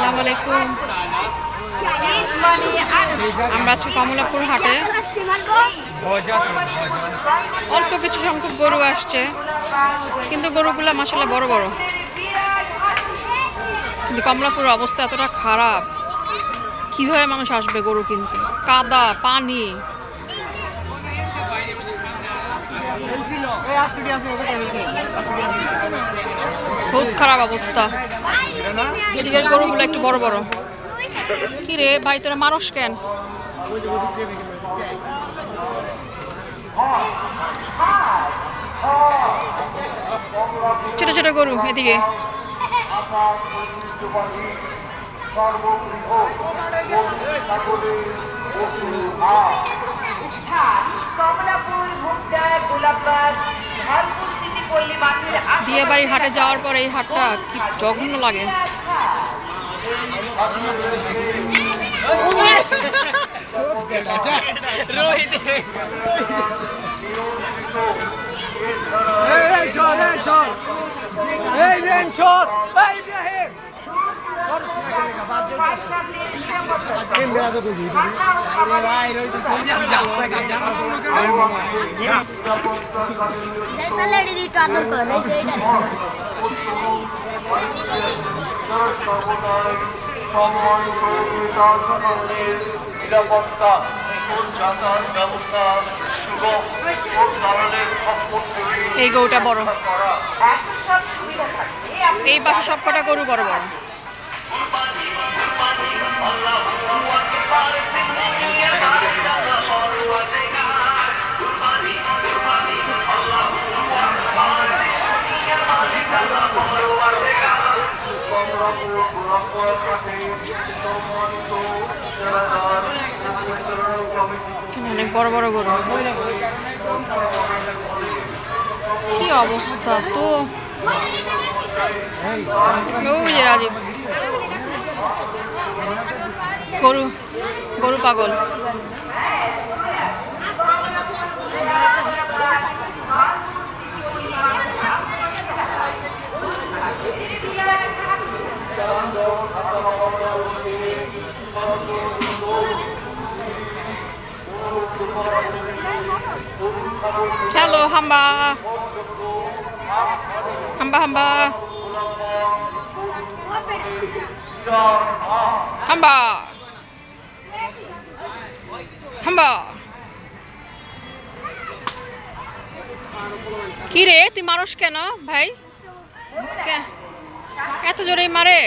আসসালামু আলাইকুম। আমরা আছি কমলাপুর হাটে। অল্প কিছু সংখ্যক গরু আসছে, কিন্তু গরুগুলা মাশাআল্লাহ বড় বড়। কিন্তু কমলাপুরের অবস্থা এতটা খারাপ, কিভাবে মানুষ আসবে গরু কিনতে? কাদা, পানি, বহুত খারাপ অবস্থা। এদিকের গরুগুলো একটু বড় বড়। কি রে ভাই, তোরা মারস কেন? ছোট ছোট গরু এদিকে। বিয়ে বাড়ি হাটে যাওয়ার পরে এই হাটটা কি জঘন্য লাগে। এই গরুটা বড়, এই পাশে সবকটা গরু বড় বড়। অনেক বড় বড় গরু। কি অবস্থা তো! ওই যে রাজীব, গরু গরু পাগল। হ্যালো হাম্বা হাম্বা হাম্বা হাম্বা হাম্বা। কি রে, তুই মারস কেন ভাই? এত জোরে মারে?